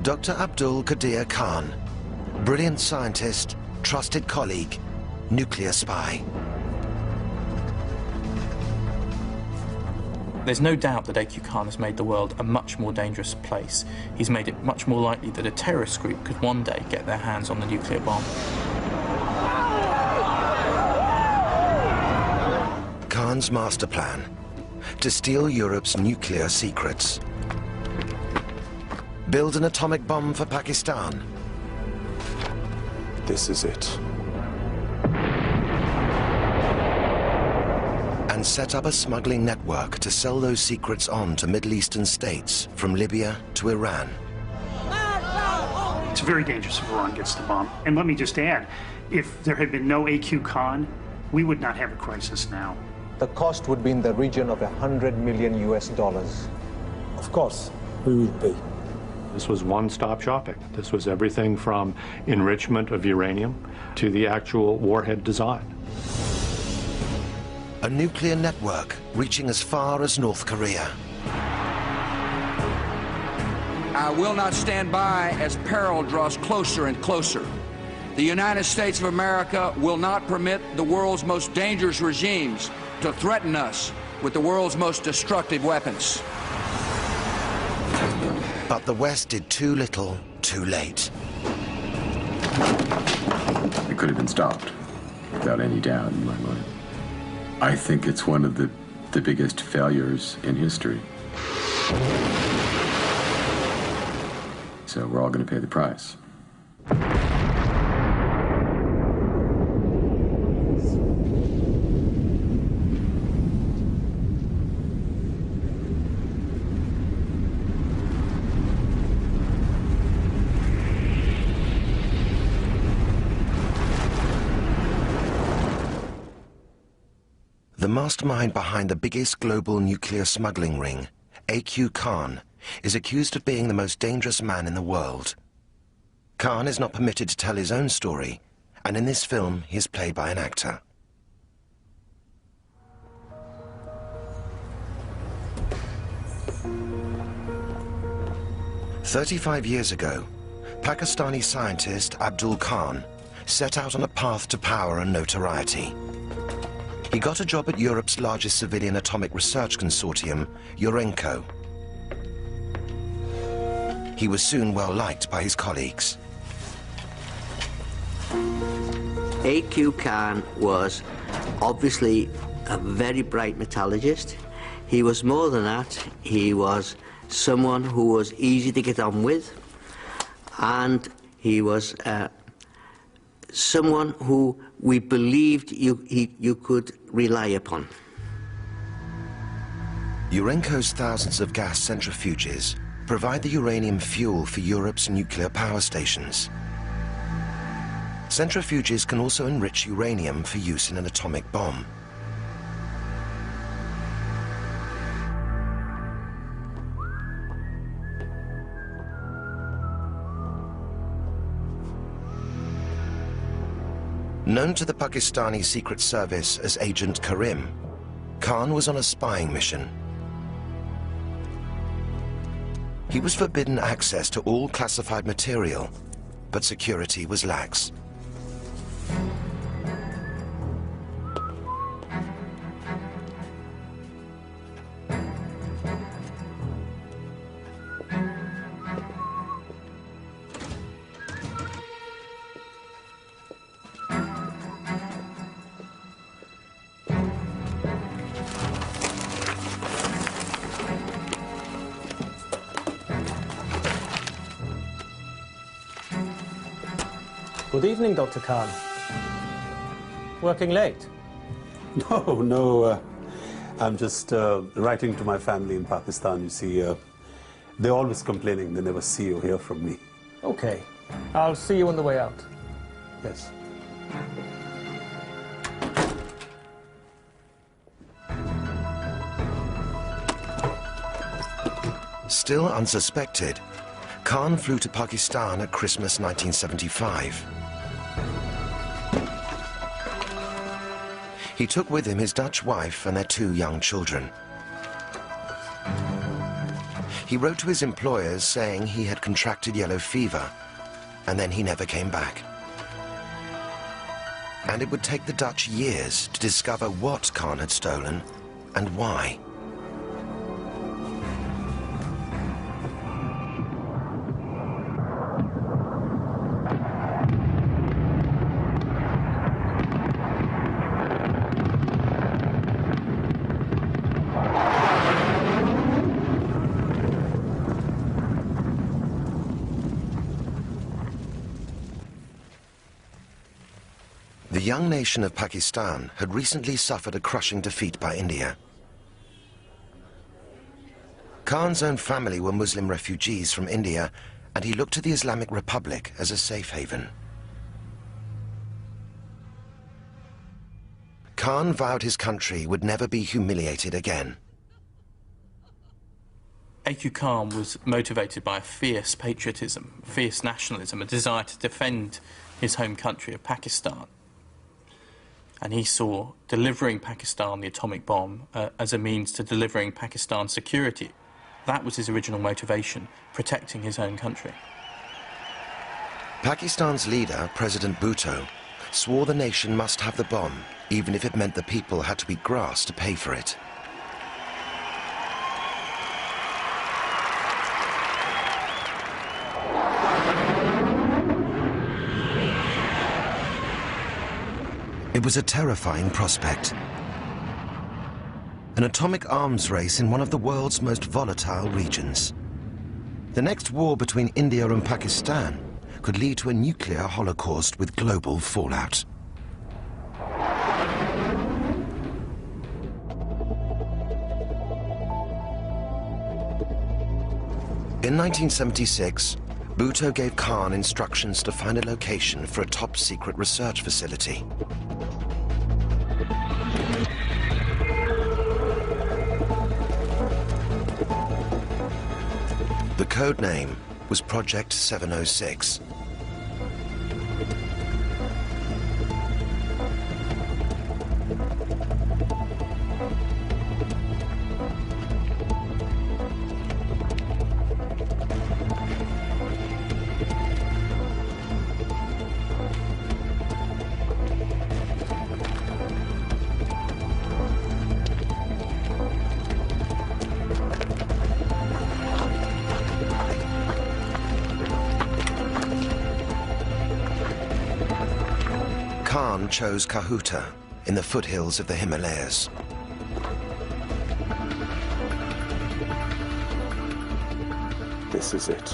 Dr. Abdul Qadir Khan, brilliant scientist, trusted colleague, nuclear spy. There's no doubt that A.Q. Khan has made the world a much more dangerous place. He's made it much more likely that a terrorist group could one day get their hands on the nuclear bomb. Khan's master plan: to steal Europe's nuclear secrets. Build an atomic bomb for Pakistan. This is it. And set up a smuggling network to sell those secrets on to Middle Eastern states, from Libya to Iran. It's very dangerous if Iran gets the bomb. And let me just add, if there had been no A.Q. Khan, we would not have a crisis now. The cost would be in the region of $100 million US. Of course, we will pay. This was one-stop shopping. This was everything from enrichment of uranium to the actual warhead design. A nuclear network reaching as far as North Korea. I will not stand by as peril draws closer and closer. The United States of America will not permit the world's most dangerous regimes to threaten us with the world's most destructive weapons. But the West did too little, too late. It could have been stopped, without any doubt in my mind. I think it's one of the biggest failures in history. So we're all going to pay the price. The mastermind behind the biggest global nuclear smuggling ring, A.Q. Khan, is accused of being the most dangerous man in the world. Khan is not permitted to tell his own story, and in this film he is played by an actor. "35 years ago, Pakistani scientist Abdul Khan set out on a path to power and notoriety. He got a job at Europe's largest civilian atomic research consortium, Urenco. He was soon well liked by his colleagues. A.Q. Khan was obviously a very bright metallurgist. He was more than that. He was someone who was easy to get on with, and he was someone who we believed you could rely upon. Urenco's thousands of gas centrifuges provide the uranium fuel for Europe's nuclear power stations. Centrifuges can also enrich uranium for use in an atomic bomb. Known to the Pakistani Secret Service as Agent Karim, Khan was on a spying mission. He was forbidden access to all classified material, but security was lax. Good evening, Dr. Khan. Working late? No, I'm just writing to my family in Pakistan. You see, they're always complaining they never see or hear from me. Okay. I'll see you on the way out. Yes. Still unsuspected, Khan flew to Pakistan at Christmas 1975. He took with him his Dutch wife and their 2 young children. He wrote to his employers saying he had contracted yellow fever, and then he never came back. And it would take the Dutch years to discover what Khan had stolen and why. The young nation of Pakistan had recently suffered a crushing defeat by India. Khan's own family were Muslim refugees from India, and he looked to the Islamic Republic as a safe haven. Khan vowed his country would never be humiliated again. A.Q. Khan was motivated by a fierce patriotism, fierce nationalism, a desire to defend his home country of Pakistan. And he saw delivering Pakistan the atomic bomb as a means to delivering Pakistan's security. That was his original motivation, protecting his own country. Pakistan's leader, President Bhutto, swore the nation must have the bomb, even if it meant the people had to eat grass to pay for it. It was a terrifying prospect. An atomic arms race in one of the world's most volatile regions. The next war between India and Pakistan could lead to a nuclear holocaust with global fallout. In 1976, Bhutto gave Khan instructions to find a location for a top-secret research facility. The code name was Project 706. Khan chose Kahuta in the foothills of the Himalayas. This is it.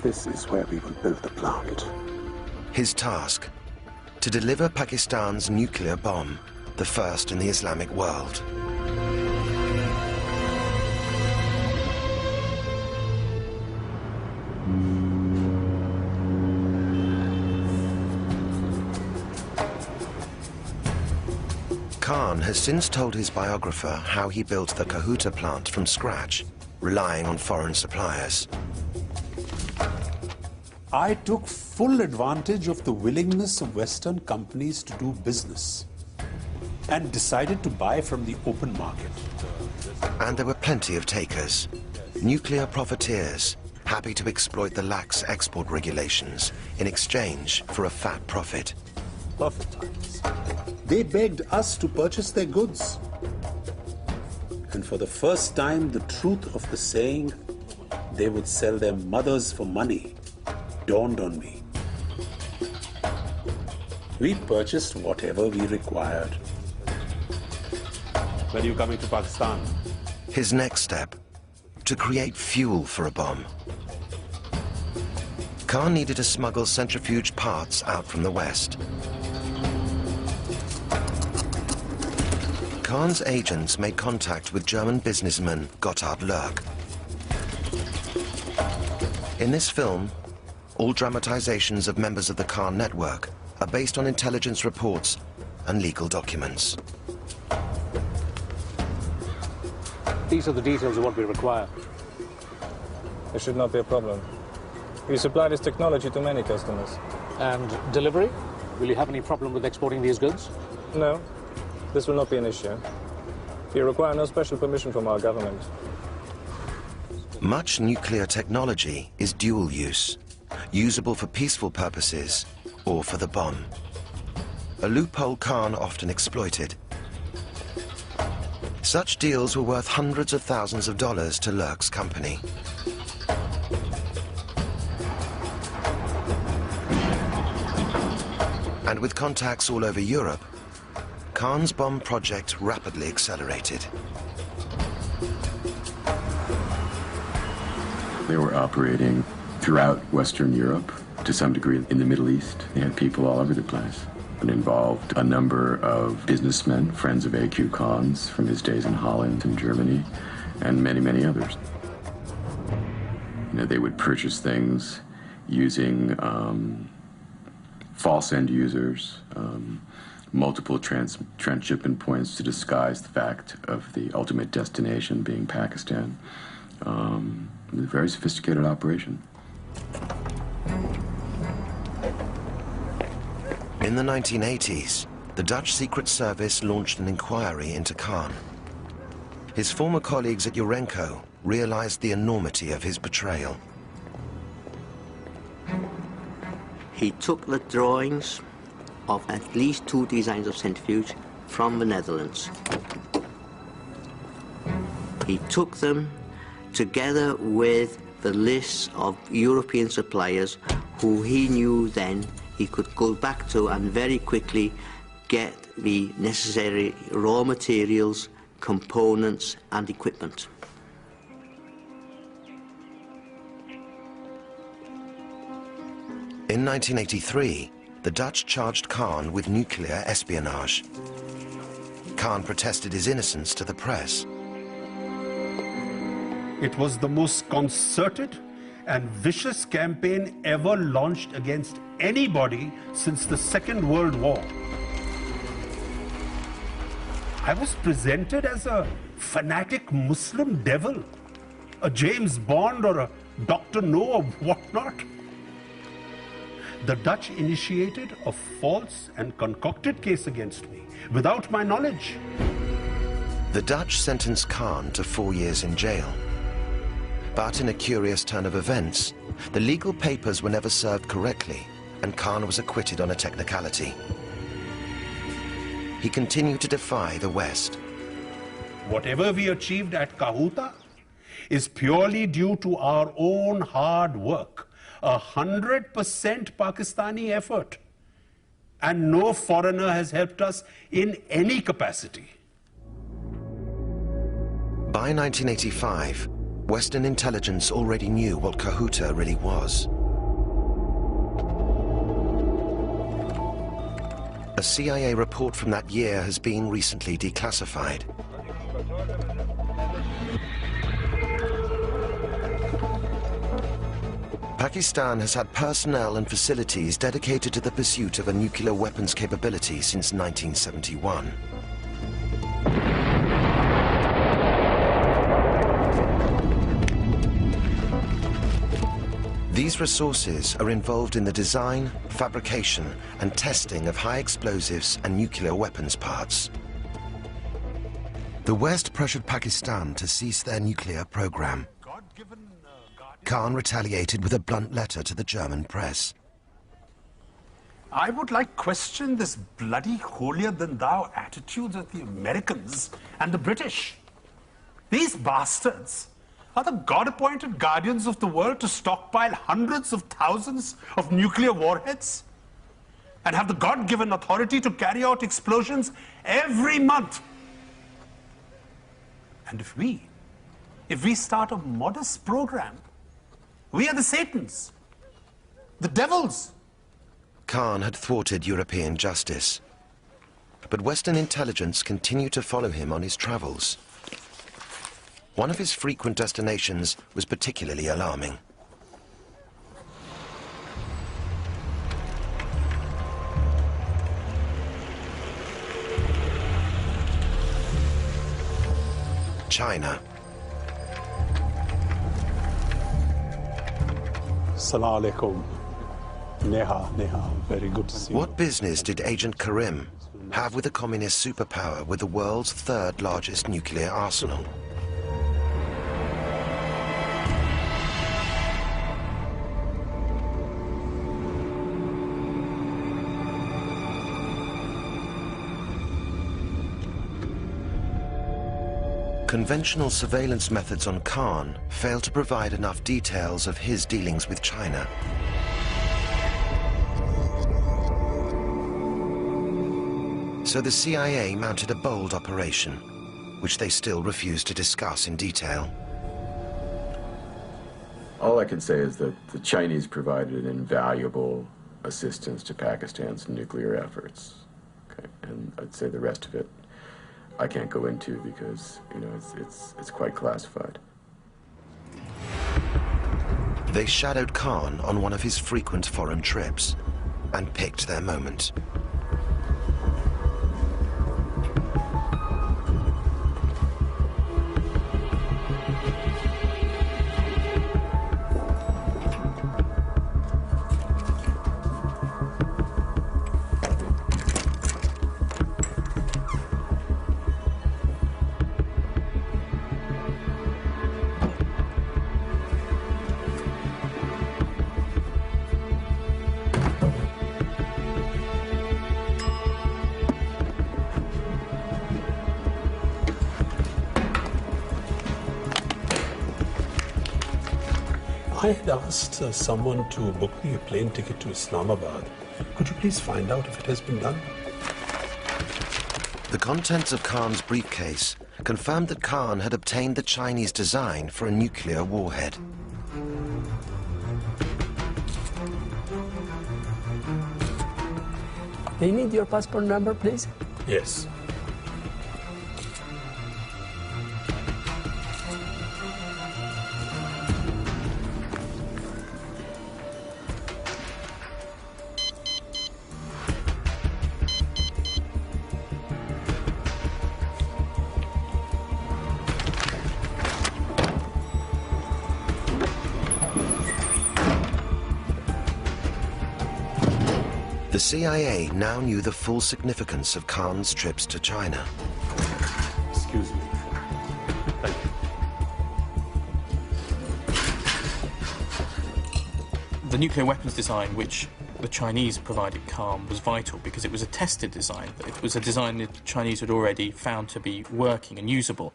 This is where we will build the plant. His task, to deliver Pakistan's nuclear bomb, the first in the Islamic world. Khan has since told his biographer how he built the Kahuta plant from scratch, relying on foreign suppliers. I took full advantage of the willingness of Western companies to do business and decided to buy from the open market. And there were plenty of takers, nuclear profiteers, happy to exploit the lax export regulations in exchange for a fat profit. Perfect times. They begged us to purchase their goods. And for the first time, the truth of the saying, they would sell their mothers for money, dawned on me. We purchased whatever we required. When are you coming to Pakistan? His next step, to create fuel for a bomb. Khan needed to smuggle centrifuge parts out from the West. Khan's agents made contact with German businessman Gotthard Lerck. In this film, all dramatizations of members of the Khan network are based on intelligence reports and legal documents. These are the details of what we require. There should not be a problem. We supply this technology to many customers. And delivery? Will you have any problem with exporting these goods? No, this will not be an issue. We require no special permission from our government. Much nuclear technology is dual use, usable for peaceful purposes or for the bomb. A loophole Khan often exploited. Such deals were worth hundreds of thousands of dollars to Lurk's company. And with contacts all over Europe, Khan's bomb project rapidly accelerated. They were operating throughout Western Europe, to some degree in the Middle East. They had people all over the place. It involved a number of businessmen, friends of A.Q. Khan's from his days in Holland and Germany, and many, many others. You know, they would purchase things using false end users, multiple transshipment points to disguise the fact of the ultimate destination being Pakistan. It was a very sophisticated operation. In the 1980s, the Dutch Secret Service launched an inquiry into Khan. His former colleagues at Urenco realized the enormity of his betrayal. He took the drawings of at least 2 designs of centrifuge from the Netherlands. He took them together with the lists of European suppliers who he knew then he could go back to and very quickly get the necessary raw materials, components and equipment. In 1983, the Dutch charged Khan with nuclear espionage. Khan protested his innocence to the press. It was the most concerted and vicious campaign ever launched against anybody since the Second World War. I was presented as a fanatic Muslim devil, a James Bond or a Dr. No or whatnot. The Dutch initiated a false and concocted case against me without my knowledge. The Dutch sentenced Khan to 4 years in jail. But in a curious turn of events, the legal papers were never served correctly, and Khan was acquitted on a technicality. He continued to defy the West. Whatever we achieved at Kahuta is purely due to our own hard work, 100% Pakistani effort, and no foreigner has helped us in any capacity. By 1985, Western intelligence already knew what Kahuta really was. A CIA report from that year has been recently declassified. Pakistan has had personnel and facilities dedicated to the pursuit of a nuclear weapons capability since 1971. These resources are involved in the design, fabrication, and testing of high explosives and nuclear weapons parts. The West pressured Pakistan to cease their nuclear program. Khan retaliated with a blunt letter to the German press. I would question this bloody holier-than-thou attitudes of the Americans and the British. These bastards are the God-appointed guardians of the world to stockpile hundreds of thousands of nuclear warheads and have the God-given authority to carry out explosions every month. And if we start a modest program, we are the Satans, the devils. Khan had thwarted European justice, but Western intelligence continued to follow him on his travels. One of his frequent destinations was particularly alarming. China. Assalamu alaikum. Neha, very good to see you. What business did Agent Karim have with a communist superpower with the world's 3rd largest nuclear arsenal? Conventional surveillance methods on Khan failed to provide enough details of his dealings with China. So the CIA mounted a bold operation, which they still refuse to discuss in detail. All I can say is that the Chinese provided an invaluable assistance to Pakistan's nuclear efforts. Okay? And I'd say the rest of it I can't go into because, you know, it's quite classified. They shadowed Khan on one of his frequent foreign trips and picked their moment. I had asked someone to book me a plane ticket to Islamabad. Could you please find out if it has been done? The contents of Khan's briefcase confirmed that Khan had obtained the Chinese design for a nuclear warhead. They need your passport number, please? Yes. The CIA now knew the full significance of Khan's trips to China. Excuse me. Thank you. The nuclear weapons design, which the Chinese provided Khan, was vital because it was a tested design. It was a design that the Chinese had already found to be working and usable.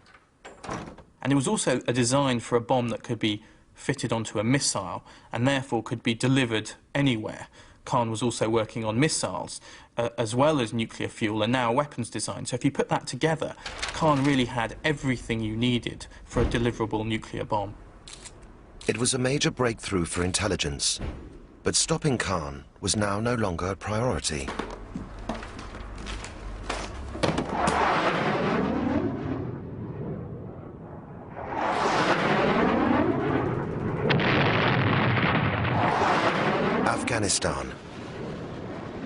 And it was also a design for a bomb that could be fitted onto a missile and therefore could be delivered anywhere. Khan was also working on missiles, as well as nuclear fuel, and now weapons design. So if you put that together, Khan really had everything you needed for a deliverable nuclear bomb. It was a major breakthrough for intelligence, but stopping Khan was now no longer a priority. Afghanistan.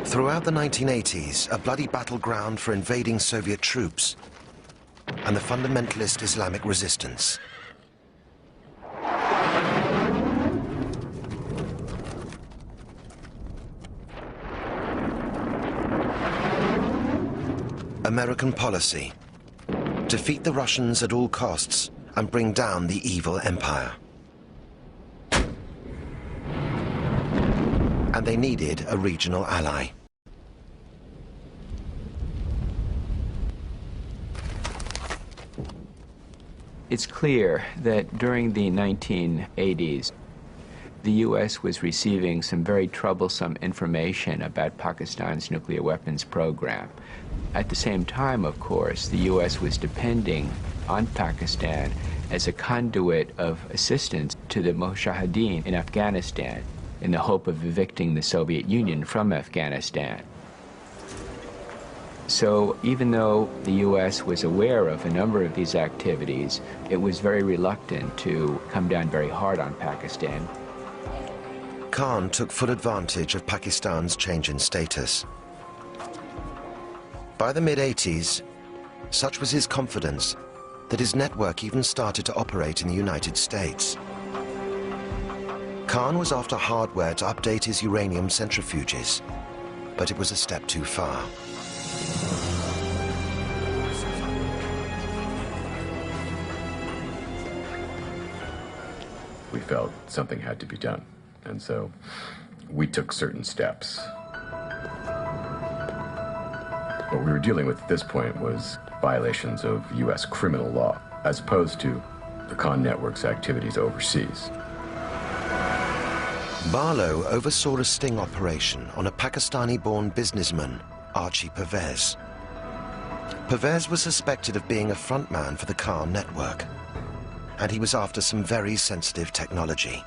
Throughout the 1980s, a bloody battleground for invading Soviet troops and the fundamentalist Islamic resistance. American policy: defeat the Russians at all costs and bring down the evil empire. And they needed a regional ally. It's clear that during the 1980s, the U.S. was receiving some very troublesome information about Pakistan's nuclear weapons program. At the same time, of course, the U.S. was depending on Pakistan as a conduit of assistance to the Mujahideen in Afghanistan, in the hope of evicting the Soviet Union from Afghanistan. So even though the U.S. was aware of a number of these activities, it was very reluctant to come down very hard on Pakistan. Khan took full advantage of Pakistan's change in status. By the mid-80s, such was his confidence that his network even started to operate in the United States. Khan was after hardware to update his uranium centrifuges, but it was a step too far. We felt something had to be done, and so we took certain steps. What we were dealing with at this point was violations of U.S. criminal law. as opposed to the Khan network's activities overseas. Barlow oversaw a sting operation on a Pakistani-born businessman, Archie Pervez. Pervez was suspected of being a frontman for the Khan network, and he was after some very sensitive technology.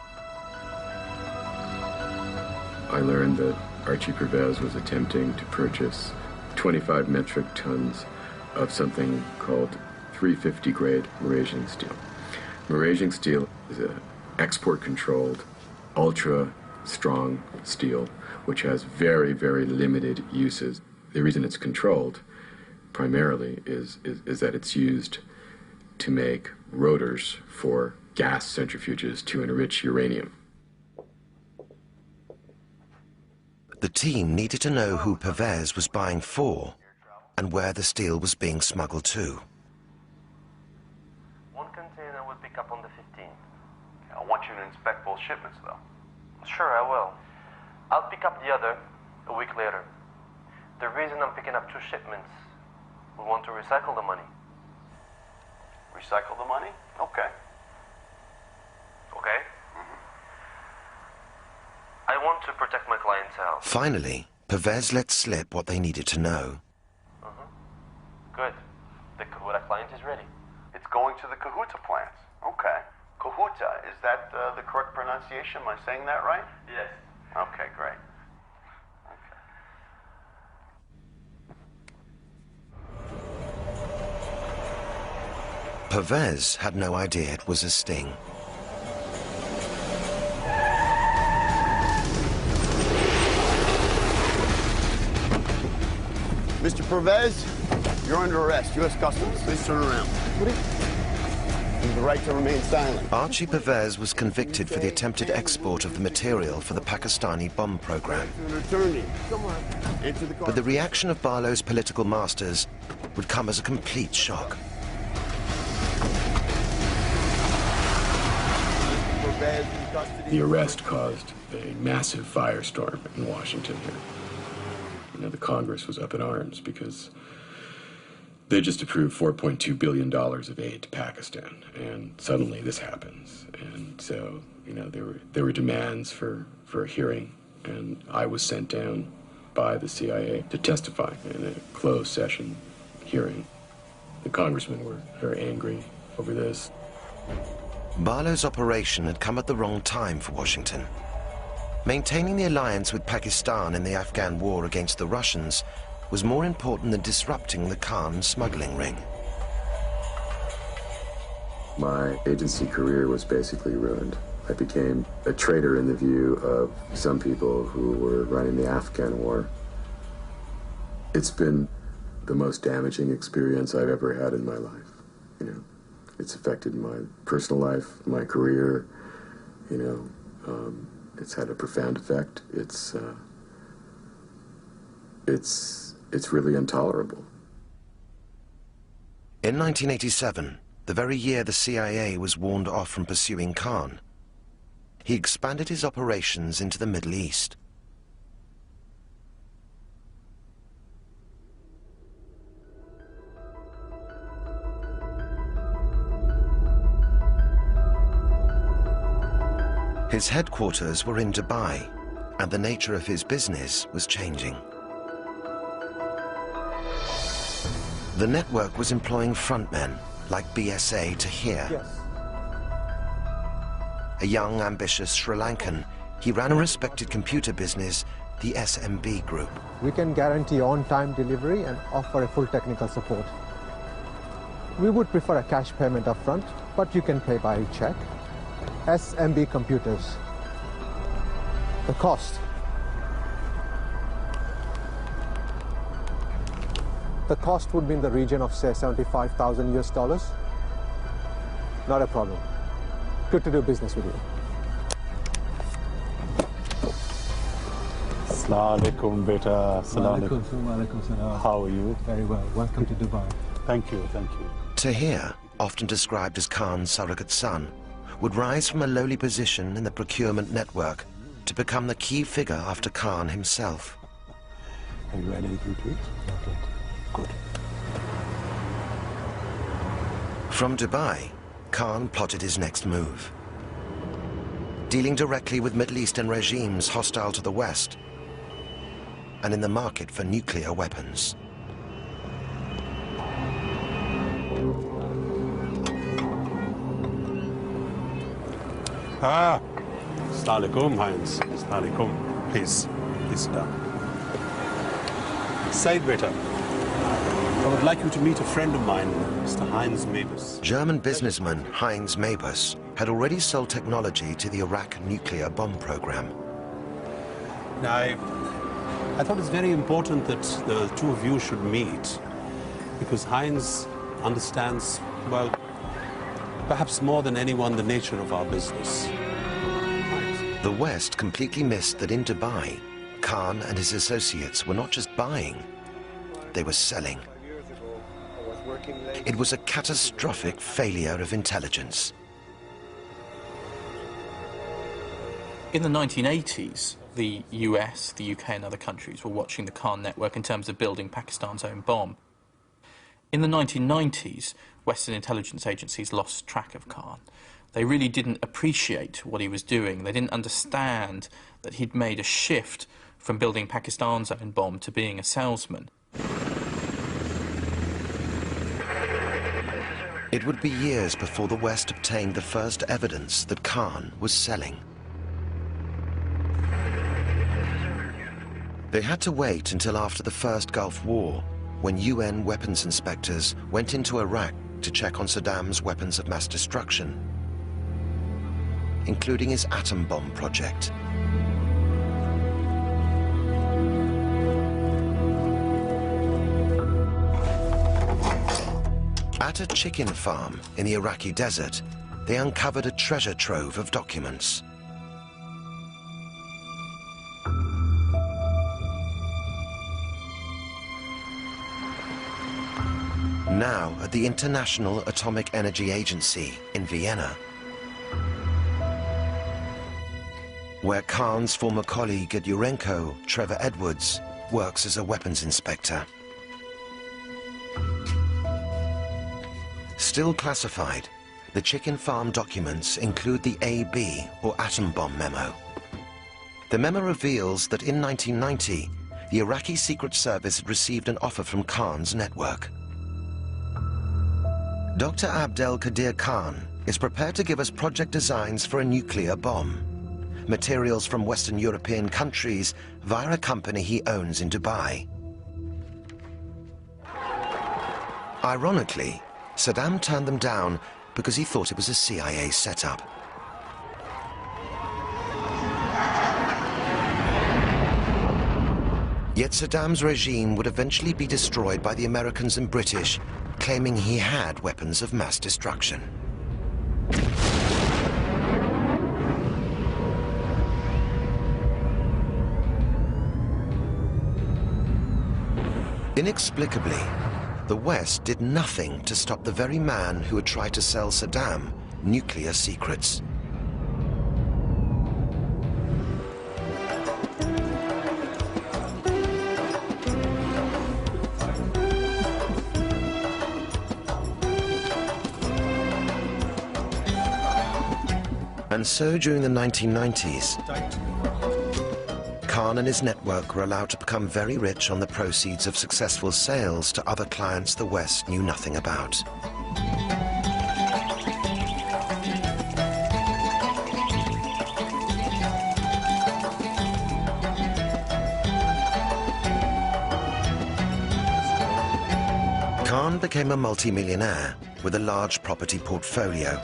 I learned that Archie Pervez was attempting to purchase 25 metric tons of something called 350 grade Malaysian steel. Malaysian steel is an export-controlled, ultra-strong steel, which has very, very limited uses. The reason it's controlled, primarily, is that it's used to make rotors for gas centrifuges to enrich uranium. The team needed to know who Pervez was buying for and where the steel was being smuggled to. One container will pick up on the 15th. I want you to inspect both shipments, though. Sure, I will. I'll pick up the other a week later. The reason I'm picking up 2 shipments, we want to recycle the money. Recycle the money? Okay. Okay? I want to protect my clientele. Finally, Pervez let slip what they needed to know. Good. The Kahuta client is ready. It's going to the Kahuta plant. Okay. Kahuta, is that the correct pronunciation? Am I saying that right? Yes. Okay, great. Pervez had no idea it was a sting. Mr. Pervez, you're under arrest. U.S. Customs. Please turn around. You have the right to remain silent. Archie Pervez was convicted for the attempted export of the material for the Pakistani bomb program. But the reaction of Barlow's political masters would come as a complete shock. The arrest caused a massive firestorm in Washington here. You know, the Congress was up in arms because they just approved $4.2 billion of aid to Pakistan, and suddenly this happens. And so, you know, there were demands for a hearing, and I was sent down by the CIA to testify in a closed session hearing. The congressmen were very angry over this. Barlow's operation had come at the wrong time for Washington. Maintaining the alliance with Pakistan in the Afghan war against the Russians was more important than disrupting the Khan smuggling ring. My agency career was basically ruined. I became a traitor in the view of some people who were running the Afghan war. It's been the most damaging experience I've ever had in my life. You know, it's affected my personal life, my career, you know. It's had a profound effect. It's really intolerable. In 1987, the very year the CIA was warned off from pursuing Khan, he expanded his operations into the Middle East. His headquarters were in Dubai, and the nature of his business was changing. The network was employing frontmen like BSA Tahir. Yes. A young, ambitious Sri Lankan, he ran a respected computer business, the SMB Group. We can guarantee on-time delivery and offer a full technical support. We would prefer a cash payment upfront, but you can pay by check. SMB Computers. The cost. The cost would be in the region of, say, 75,000 US dollars. Not a problem. Good to do business with you. Assalamu alaikum, beta. Assalamu alaikum. How are you? Very well. Welcome to Dubai. Thank you, thank you. Tahir, often described as Khan's surrogate son, would rise from a lowly position in the procurement network to become the key figure after Khan himself. Are you ready to retreat? Not yet. Good. From Dubai, Khan plotted his next move. Dealing directly with Middle Eastern regimes hostile to the West and in the market for nuclear weapons. Ah, Assalamu alaikum, Heinz. Assalamu alaikum. Please sit down. Said beta, I would like you to meet a friend of mine, Mr. Heinz Mabus. German businessman Heinz Mabus had already sold technology to the Iraq nuclear bomb program. Now, I thought it's very important that the two of you should meet, because Heinz understands, well, perhaps more than anyone, the nature of our business. The West completely missed that in Dubai, Khan and his associates were not just buying, they were selling. It was a catastrophic failure of intelligence. In the 1980s, the US, the UK and other countries were watching the Khan network in terms of building Pakistan's own bomb. In the 1990s, Western intelligence agencies lost track of Khan. They really didn't appreciate what he was doing. They didn't understand that he'd made a shift from building Pakistan's own bomb to being a salesman. It would be years before the West obtained the first evidence that Khan was selling. They had to wait until after the First Gulf War, when UN weapons inspectors went into Iraq to check on Saddam's weapons of mass destruction, including his atom bomb project. At a chicken farm in the Iraqi desert, they uncovered a treasure trove of documents. Now at the International Atomic Energy Agency in Vienna, where Khan's former colleague at Urenco, Trevor Edwards, works as a weapons inspector. Still classified, the chicken farm documents include the AB, or atom bomb memo. The memo reveals that in 1990, the Iraqi Secret Service had received an offer from Khan's network. Dr. Abdel Qadir Khan is prepared to give us project designs for a nuclear bomb, materials from Western European countries via a company he owns in Dubai. Ironically, Saddam turned them down because he thought it was a CIA setup. Yet Saddam's regime would eventually be destroyed by the Americans and British, claiming he had weapons of mass destruction. Inexplicably, the West did nothing to stop the very man who had tried to sell Saddam nuclear secrets. And so during the 1990s, Khan and his network were allowed to become very rich on the proceeds of successful sales to other clients the West knew nothing about. Khan became a multi-millionaire with a large property portfolio,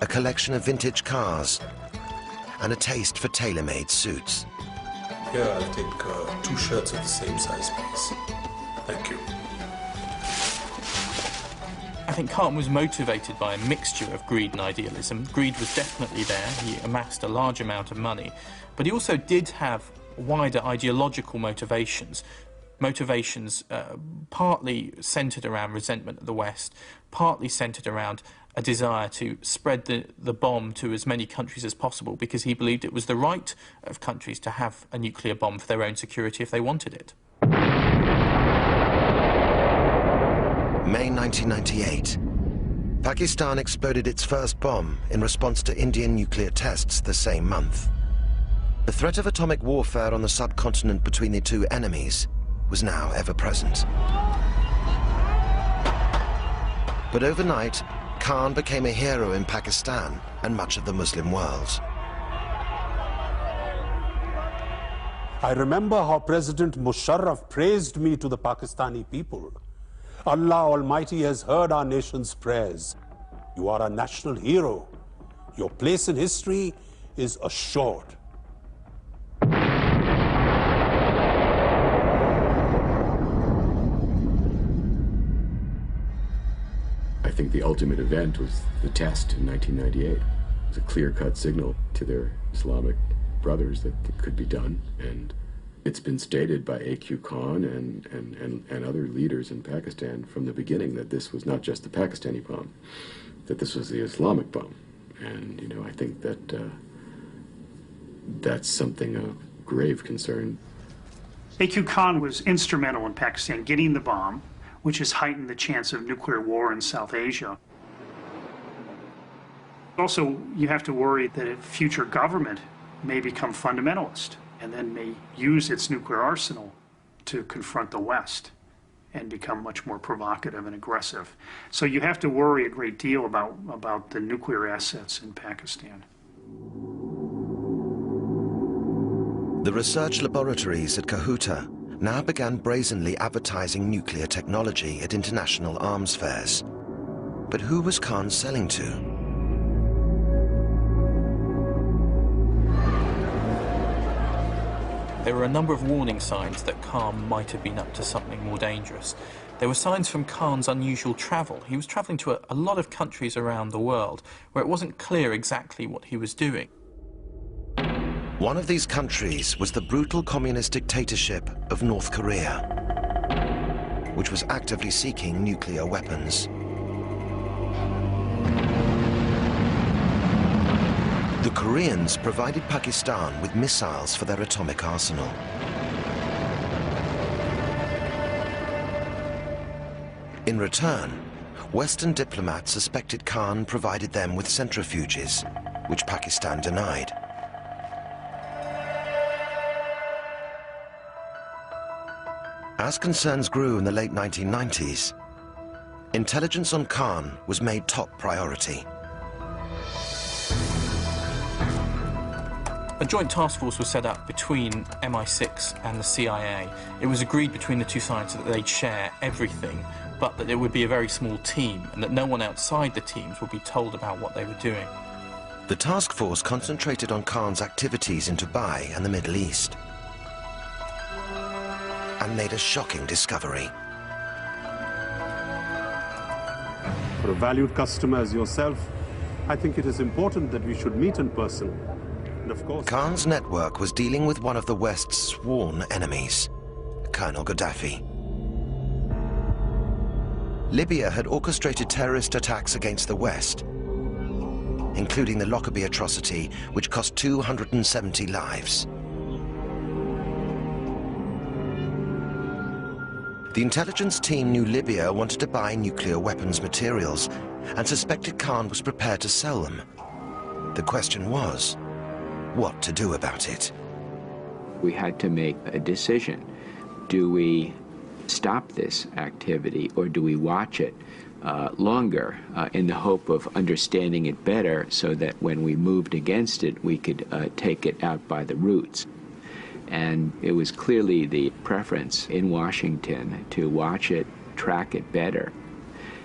a collection of vintage cars, and a taste for tailor-made suits. Here, I'll take 2 shirts of the same size, please. Thank you. I think Khan was motivated by a mixture of greed and idealism. Greed was definitely there. He amassed a large amount of money. But he also did have wider ideological motivations. Motivations partly centred around resentment of the West, partly centred around a desire to spread the bomb to as many countries as possible, because he believed it was the right of countries to have a nuclear bomb for their own security if they wanted it. May 1998. Pakistan exploded its first bomb in response to Indian nuclear tests the same month. The threat of atomic warfare on the subcontinent between the two enemies was now ever present. But overnight, Khan became a hero in Pakistan and much of the Muslim world. I remember how President Musharraf praised me to the Pakistani people. Allah Almighty has heard our nation's prayers. You are a national hero. Your place in history is assured. I think the ultimate event was the test in 1998. It was a clear-cut signal to their Islamic brothers that it could be done, and it's been stated by A.Q. Khan and other leaders in Pakistan from the beginning that this was not just the Pakistani bomb, that this was the Islamic bomb. And, you know, I think that that's something of grave concern. A.Q. Khan was instrumental in Pakistan getting the bomb, which has heightened the chance of nuclear war in South Asia. Also, you have to worry that a future government may become fundamentalist and then may use its nuclear arsenal to confront the West and become much more provocative and aggressive. So you have to worry a great deal about the nuclear assets in Pakistan. The research laboratories at Kahuta now began brazenly advertising nuclear technology at international arms fairs. But who was Khan selling to? There were a number of warning signs that Khan might have been up to something more dangerous. There were signs from Khan's unusual travel. He was travelling to a lot of countries around the world where it wasn't clear exactly what he was doing. One of these countries was the brutal communist dictatorship of North Korea, which was actively seeking nuclear weapons. The Koreans provided Pakistan with missiles for their atomic arsenal. In return, Western diplomats suspected Khan provided them with centrifuges, which Pakistan denied. As concerns grew in the late 1990s, intelligence on Khan was made top priority. A joint task force was set up between MI6 and the CIA. It was agreed between the two sides that they'd share everything, but that it would be a very small team and that no one outside the teams would be told about what they were doing. The task force concentrated on Khan's activities in Dubai and the Middle East, and made a shocking discovery. For a valued customer as yourself, I think it is important that we should meet in person. And of course, Khan's network was dealing with one of the West's sworn enemies, Colonel Gaddafi. Libya had orchestrated terrorist attacks against the West, including the Lockerbie atrocity, which cost 270 lives. The intelligence team knew Libya wanted to buy nuclear weapons materials and suspected Khan was prepared to sell them. The question was, what to do about it? We had to make a decision. Do we stop this activity or do we watch it longer in the hope of understanding it better so that when we moved against it, we could take it out by the roots? And it was clearly the preference in Washington to watch it, track it better.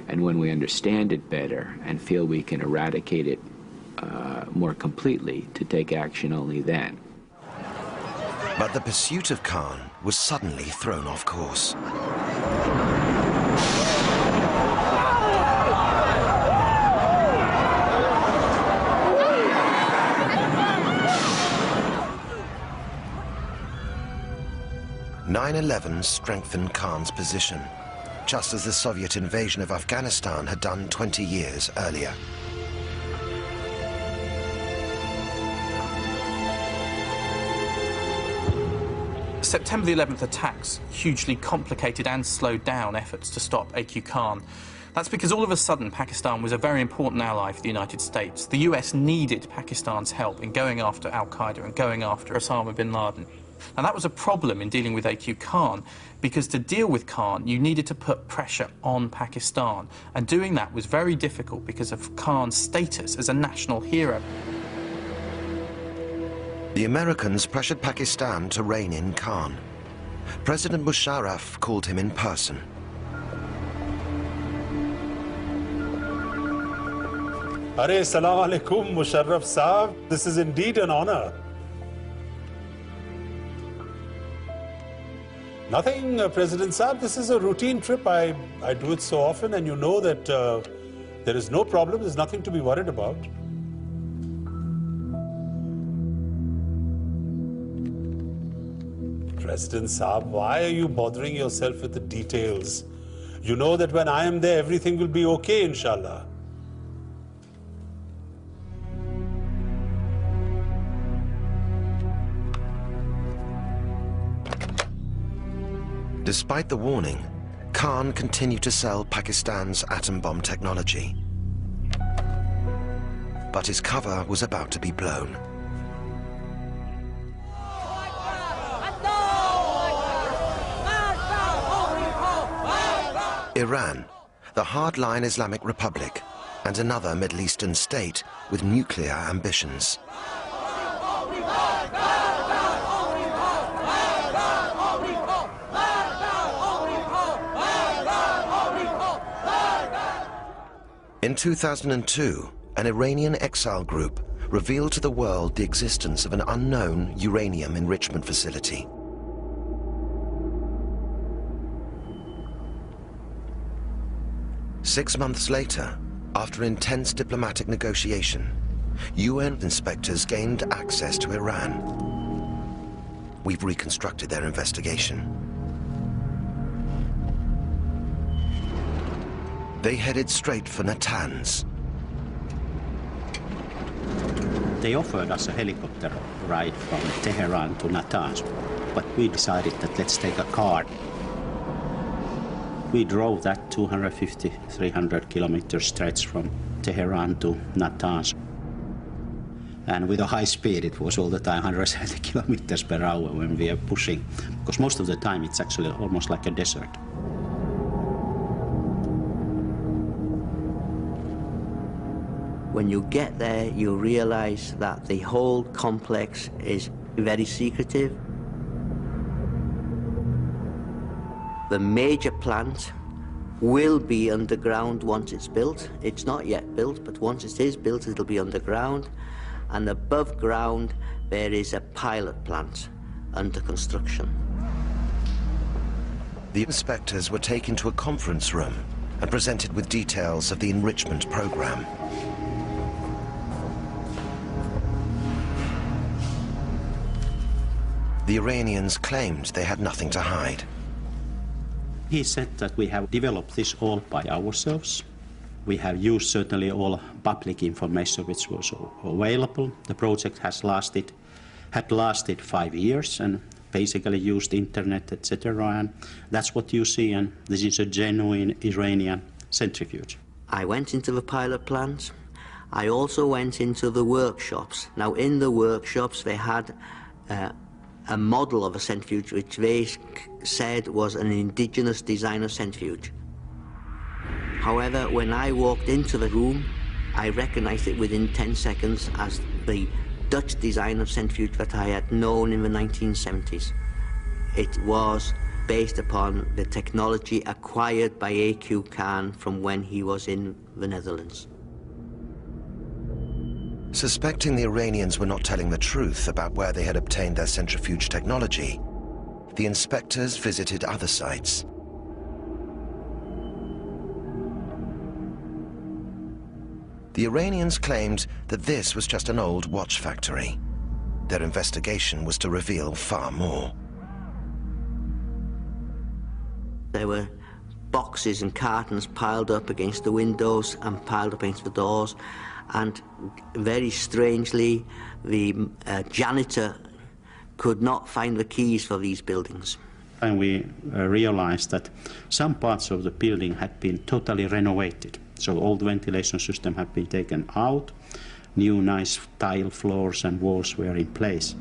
And when we understand it better and feel we can eradicate it more completely, to take action only then. But the pursuit of Khan was suddenly thrown off course. "9/11 strengthened Khan's position, just as the Soviet invasion of Afghanistan had done 20 years earlier. September the 11th attacks hugely complicated and slowed down efforts to stop A.Q. Khan. That's because all of a sudden Pakistan was a very important ally for the United States. The US needed Pakistan's help in going after al-Qaeda and going after Osama bin Laden. And that was a problem in dealing with A.Q. Khan, because to deal with Khan, you needed to put pressure on Pakistan. And doing that was very difficult because of Khan's status as a national hero. The Americans pressured Pakistan to rein in Khan. President Musharraf called him in person. Arey, salam alaikum, Musharraf Saab. This is indeed an honor. Nothing, President Saab. This is a routine trip. I do it so often, and you know that there is no problem. There's nothing to be worried about. President Saab, why are you bothering yourself with the details? You know that when I am there, everything will be okay, inshallah. Despite the warning, Khan continued to sell Pakistan's atom bomb technology. But his cover was about to be blown. Iran, the hardline Islamic Republic, and another Middle Eastern state with nuclear ambitions. In 2002, an Iranian exile group revealed to the world the existence of an unknown uranium enrichment facility. Six months later, after intense diplomatic negotiation, UN inspectors gained access to Iran. We've reconstructed their investigation. They headed straight for Natanz. They offered us a helicopter ride from Tehran to Natanz, but we decided that let's take a car. We drove that 250, 300 kilometer stretch from Tehran to Natanz. And with a high speed, it was all the time 170 kilometers per hour when we are pushing, because most of the time it's actually almost like a desert. When you get there, you realize that the whole complex is very secretive. The major plant will be underground once it's built. It's not yet built, but once it is built, it'll be underground. And above ground, there is a pilot plant under construction. The inspectors were taken to a conference room and presented with details of the enrichment program. The Iranians claimed they had nothing to hide. He said that we have developed this all by ourselves. We have used certainly all public information which was available. The project had lasted 5 years and basically used internet, etc. And that's what you see, and this is a genuine Iranian centrifuge. I went into the pilot plant. I also went into the workshops. Now, in the workshops, they had a model of a centrifuge which they said was an indigenous design of centrifuge. However, when I walked into the room, I recognized it within 10 seconds as the Dutch design of centrifuge that I had known in the 1970s. It was based upon the technology acquired by A.Q. Khan from when he was in the Netherlands. Suspecting the Iranians were not telling the truth about where they had obtained their centrifuge technology, the inspectors visited other sites. The Iranians claimed that this was just an old watch factory. Their investigation was to reveal far more. There were boxes and cartons piled up against the windows and piled up against the doors. And very strangely, the janitor could not find the keys for these buildings. time we realized that some parts of the building had been totally renovated. So old ventilation system had been taken out, new nice tile floors and walls were in place.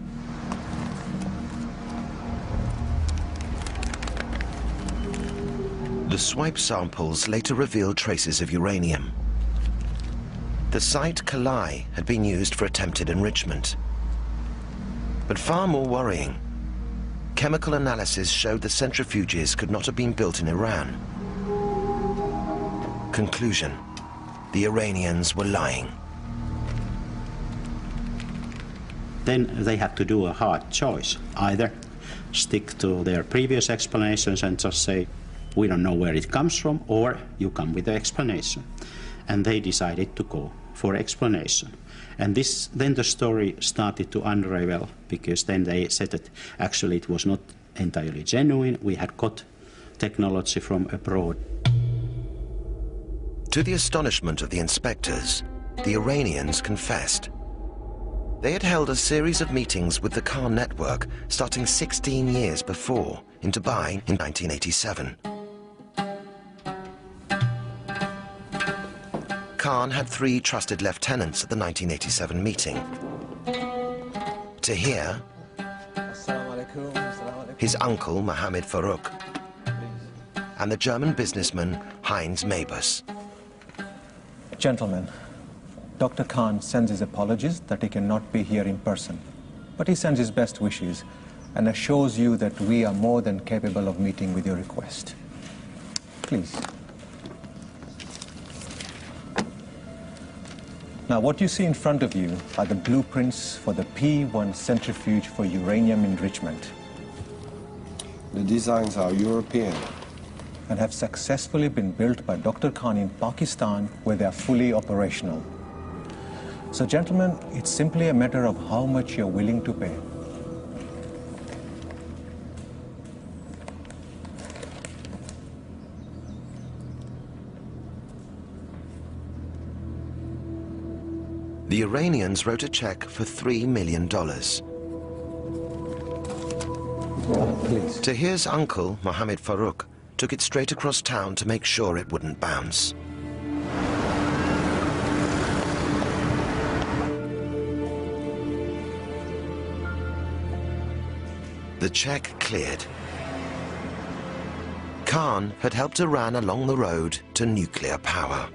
The swipe samples later revealed traces of uranium. The site Kalai had been used for attempted enrichment. But far more worrying, chemical analysis showed the centrifuges could not have been built in Iran. Conclusion: the Iranians were lying. Then they had to do a hard choice. Either stick to their previous explanations and just say, we don't know where it comes from, or you come with the explanation. And they decided to go for explanation. And then the story started to unravel, because then they said that actually it was not entirely genuine. We had got technology from abroad. To the astonishment of the inspectors, the Iranians confessed. They had held a series of meetings with the Khan network starting 16 years before, in Dubai in 1987. Khan had 3 trusted lieutenants at the 1987 meeting. Tahir, his uncle Mohammed Farouk, and the German businessman Heinz Mabus. Gentlemen, Dr. Khan sends his apologies that he cannot be here in person, but he sends his best wishes and assures you that we are more than capable of meeting with your request. Please. Now, what you see in front of you are the blueprints for the P1 centrifuge for uranium enrichment. The designs are European and have successfully been built by Dr. Khan in Pakistan, where they are fully operational. So, gentlemen, it's simply a matter of how much you're willing to pay. The Iranians wrote a check for $3 million. Please. Tahir's uncle, Mohammed Farouk, took it straight across town to make sure it wouldn't bounce. The check cleared. Khan had helped Iran along the road to nuclear power.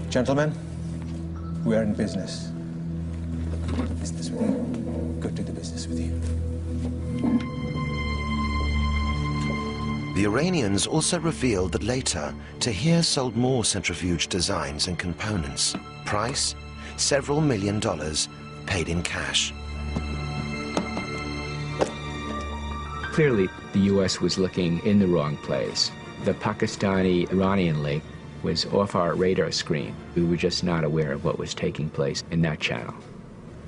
Gentlemen, we are in business. Business with you. Good to do business with you. The Iranians also revealed that later, Tahir sold more centrifuge designs and components. Price, several $1 million, paid in cash. Clearly, the U.S. was looking in the wrong place. The Pakistani-Iranian link was off our radar screen. We were just not aware of what was taking place in that channel.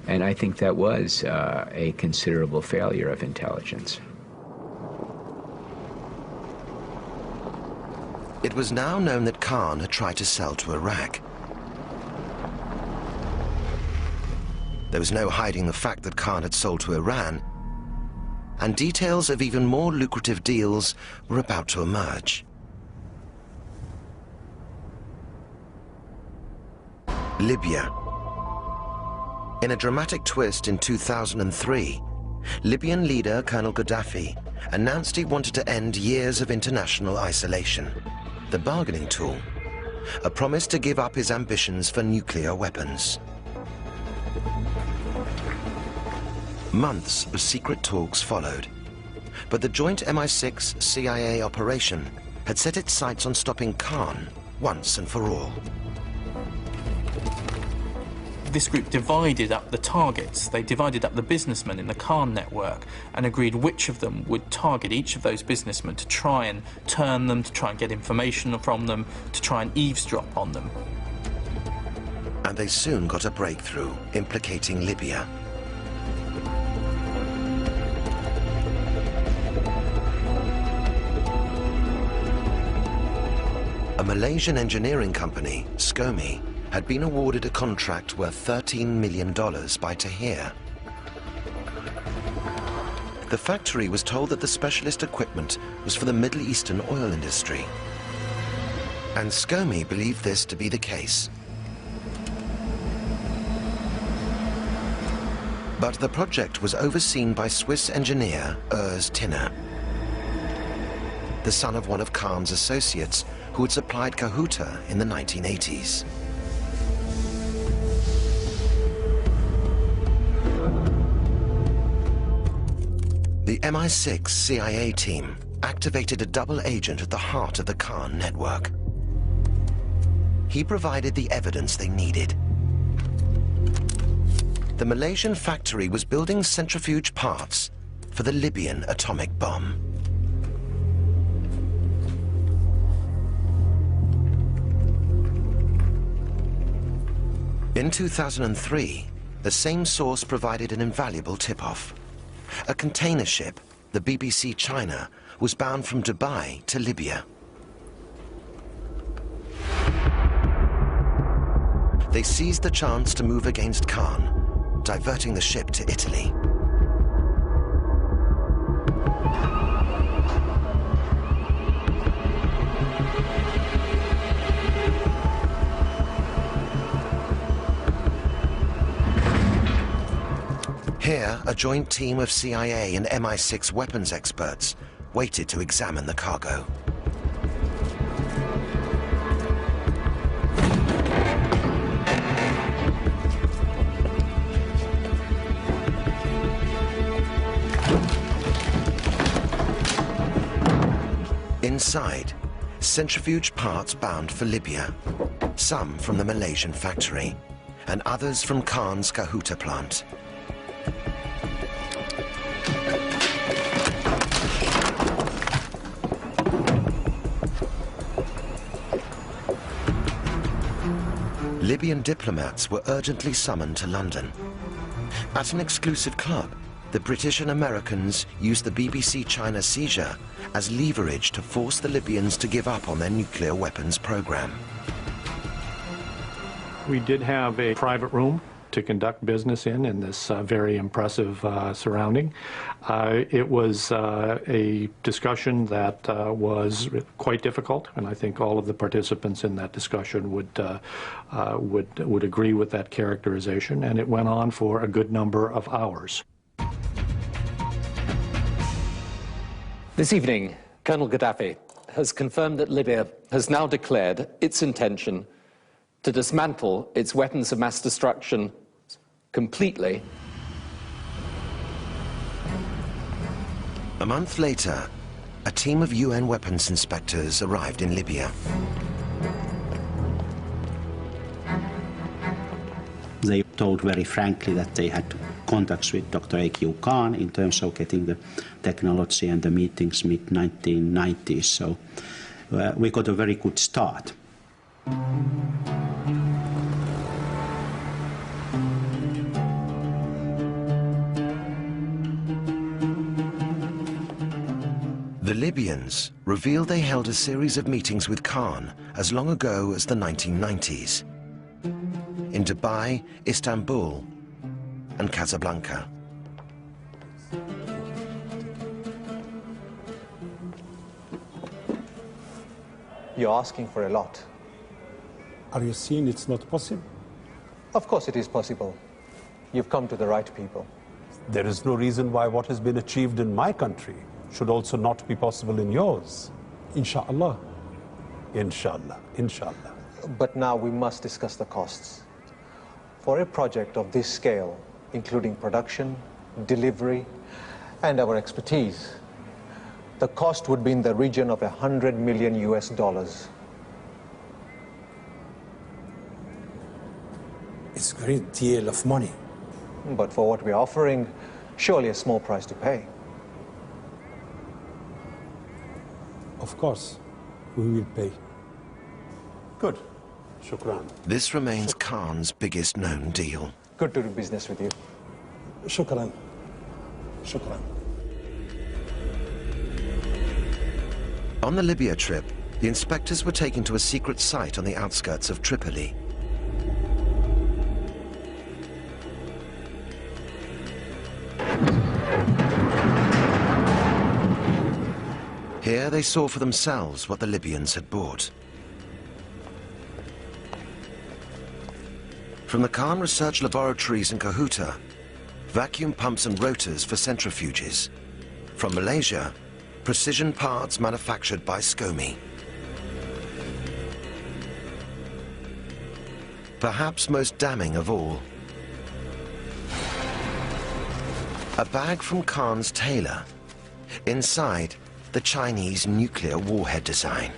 And I think that was a considerable failure of intelligence. It was now known that Khan had tried to sell to Iraq. There was no hiding the fact that Khan had sold to Iran, and details of even more lucrative deals were about to emerge. Libya. In a dramatic twist in 2003, Libyan leader Colonel Gaddafi announced he wanted to end years of international isolation. The bargaining tool, a promise to give up his ambitions for nuclear weapons. Months of secret talks followed, but the joint MI6-CIA operation had set its sights on stopping Khan once and for all. This group divided up the targets. They divided up the businessmen in the Khan network and agreed which of them would target each of those businessmen to try and turn them, to try and get information from them, to try and eavesdrop on them. And they soon got a breakthrough implicating Libya. A Malaysian engineering company, SCOMI, had been awarded a contract worth $13 million by Tahir. The factory was told that the specialist equipment was for the Middle Eastern oil industry. And Scomey believed this to be the case. But the project was overseen by Swiss engineer Urs Tinner, the son of one of Kahn's associates who had supplied Kahuta in the 1980s. The MI6 CIA team activated a double agent at the heart of the Kahn network. He provided the evidence they needed. The Malaysian factory was building centrifuge parts for the Libyan atomic bomb. In 2003, the same source provided an invaluable tip-off. A container ship, the BBC China, was bound from Dubai to Libya. They seized the chance to move against Kahn, diverting the ship to Italy. Here, a joint team of CIA and MI6 weapons experts waited to examine the cargo. Inside, centrifuge parts bound for Libya, some from the Malaysian factory, and others from Kahn's Kahuta plant. Libyan diplomats were urgently summoned to London. At an exclusive club, the British and Americans used the BBC China seizure as leverage to force the Libyans to give up on their nuclear weapons program. We did have a private room to conduct business in this very impressive surrounding. It was a discussion that was quite difficult, and I think all of the participants in that discussion would agree with that characterization, and it went on for a good number of hours. This evening, Colonel Gaddafi has confirmed that Libya has now declared its intention to dismantle its weapons of mass destruction completely. A month later, a team of UN weapons inspectors arrived in Libya. They told very frankly that they had contacts with Dr. A.Q. Kahn in terms of getting the technology and the meetings mid-1990s, so we got a very good start. The Libyans revealed they held a series of meetings with Kahn as long ago as the 1990s. In Dubai, Istanbul, and Casablanca. You're asking for a lot. Are you saying it's not possible? Of course it is possible. You've come to the right people. There is no reason why what has been achieved in my country should also not be possible in yours. Inshallah. Inshallah. Inshallah. But now we must discuss the costs. For a project of this scale, including production, delivery, and our expertise, the cost would be in the region of $100 million US. It's a great deal of money. But for what we're offering, surely a small price to pay. Of course, we will pay. Good. Shukran. This remains Kahn's biggest known deal. Good to do business with you. Shukran. Shukran. On the Libya trip, the inspectors were taken to a secret site on the outskirts of Tripoli. Here they saw for themselves what the Libyans had bought. From the Khan research laboratories in Ceuta, vacuum pumps and rotors for centrifuges. From Malaysia, precision parts manufactured by SCOMI. Perhaps most damning of all, a bag from Khan's tailor. Inside, the Chinese nuclear warhead design.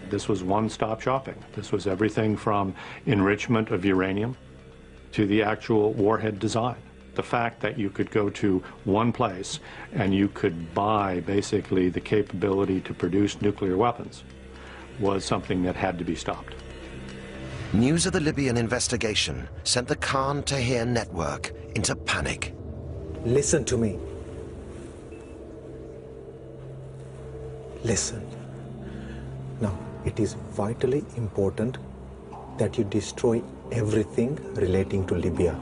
This was one-stop shopping. This was everything from enrichment of uranium to the actual warhead design. The fact that you could go to one place and you could buy basically the capability to produce nuclear weapons was something that had to be stopped. News of the Libyan investigation sent the Khan-Tahir network into panic. Listen to me. Listen. Now, it is vitally important that you destroy everything relating to Libya.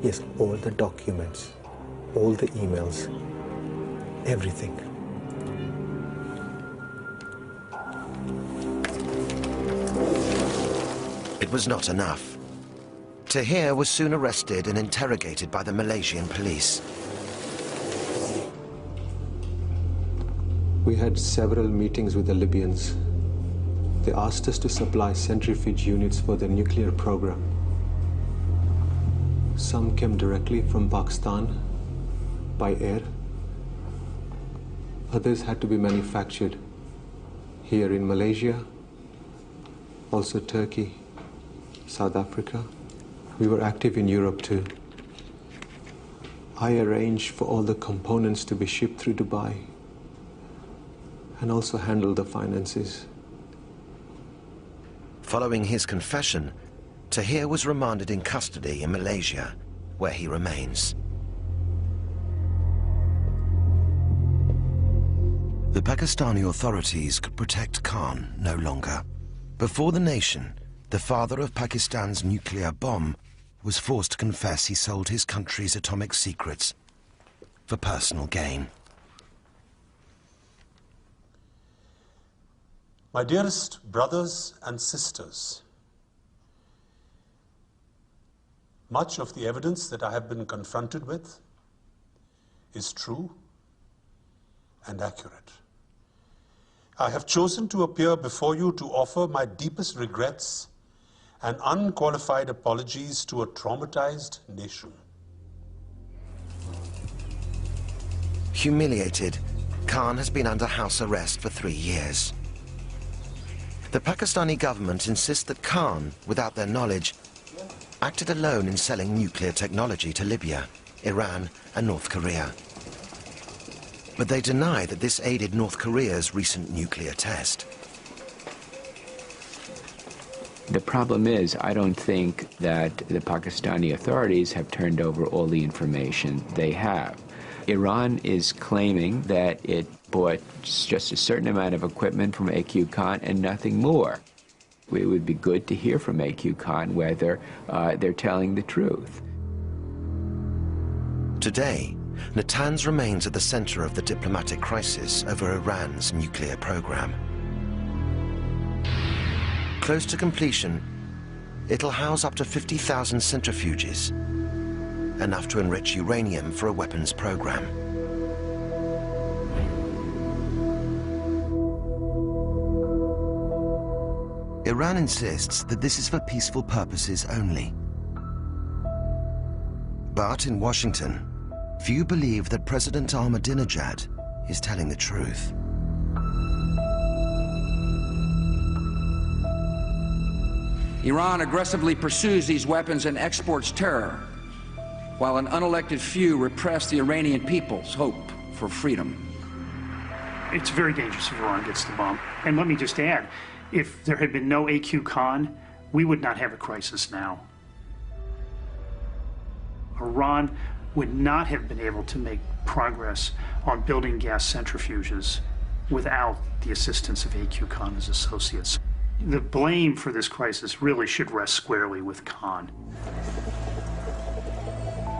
Yes, all the documents, all the emails, everything. It was not enough. Tahir was soon arrested and interrogated by the Malaysian police. We had several meetings with the Libyans. They asked us to supply centrifuge units for their nuclear program. Some came directly from Pakistan by air. Others had to be manufactured here in Malaysia, also Turkey, South Africa. We were active in Europe too. I arranged for all the components to be shipped through Dubai and also handled the finances. Following his confession, Tahir was remanded in custody in Malaysia, where he remains. The Pakistani authorities could protect Khan no longer. Before the nation, the father of Pakistan's nuclear bomb was forced to confess he sold his country's atomic secrets for personal gain. My dearest brothers and sisters, much of the evidence that I have been confronted with is true and accurate. I have chosen to appear before you to offer my deepest regrets and unqualified apologies to a traumatized nation. Humiliated, Khan has been under house arrest for 3 years. The Pakistani government insists that Khan, without their knowledge, acted alone in selling nuclear technology to Libya, Iran, and North Korea. But they deny that this aided North Korea's recent nuclear test. The problem is, I don't think that the Pakistani authorities have turned over all the information they have. Iran is claiming that it bought just a certain amount of equipment from AQ Khan and nothing more. It would be good to hear from AQ Khan whether they're telling the truth. Today, Natanz remains at the center of the diplomatic crisis over Iran's nuclear program. Close to completion, it'll house up to 50,000 centrifuges, enough to enrich uranium for a weapons program. Iran insists that this is for peaceful purposes only. But in Washington, few believe that President Ahmadinejad is telling the truth. Iran aggressively pursues these weapons and exports terror, while an unelected few repress the Iranian people's hope for freedom. It's very dangerous if Iran gets the bomb. And let me just add, if there had been no AQ Khan, we would not have a crisis now. Iran would not have been able to make progress on building gas centrifuges without the assistance of AQ Khan and his associates. The blame for this crisis really should rest squarely with Khan.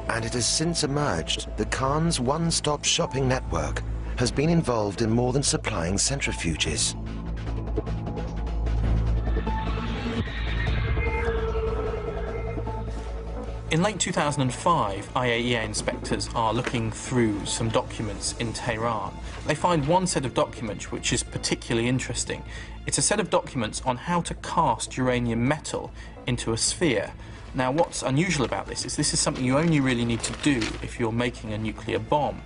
And it has since emerged that Khan's one-stop shopping network has been involved in more than supplying centrifuges. In late 2005, IAEA inspectors are looking through some documents in Tehran. They find one set of documents which is particularly interesting. It's a set of documents on how to cast uranium metal into a sphere. Now, what's unusual about this is something you only really need to do if you're making a nuclear bomb.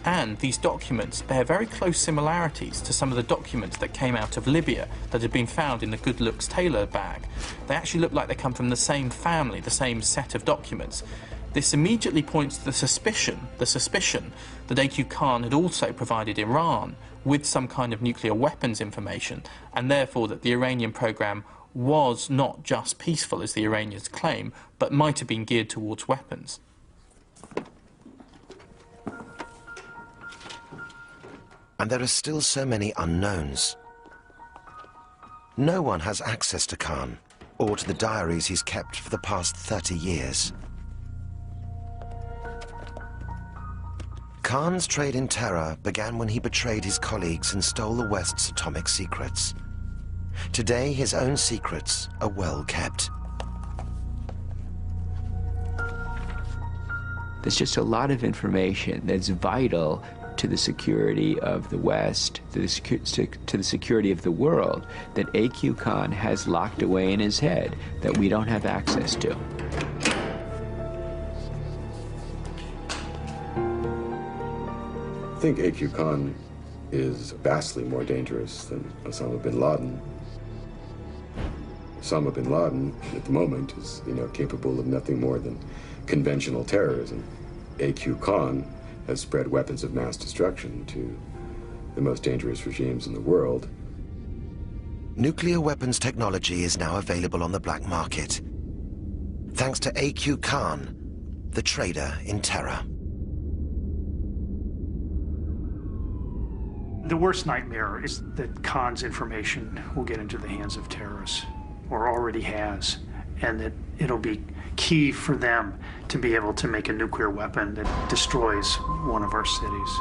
And these documents bear very close similarities to some of the documents that came out of Libya that had been found in the Good Looks Taylor bag. They actually look like they come from the same family, the same set of documents. This immediately points to the suspicion that A.Q. Khan had also provided Iran with some kind of nuclear weapons information, and therefore that the Iranian program was not just peaceful, as the Iranians claim, but might have been geared towards weapons. And there are still so many unknowns. No one has access to Khan, or to the diaries he's kept for the past 30 years. Khan's trade in terror began when he betrayed his colleagues and stole the West's atomic secrets. Today, his own secrets are well kept. There's just a lot of information that's vital to the security of the West, to the security of the world, that A.Q. Khan has locked away in his head that we don't have access to. I think A.Q. Khan is vastly more dangerous than Osama bin Laden. Osama bin Laden, at the moment, is, capable of nothing more than conventional terrorism. A.Q. Khan has spread weapons of mass destruction to the most dangerous regimes in the world. Nuclear weapons technology is now available on the black market, thanks to A.Q. Khan, the trader in terror. The worst nightmare is that Khan's information will get into the hands of terrorists, or already has, and that it'll be key for them to be able to make a nuclear weapon that destroys one of our cities.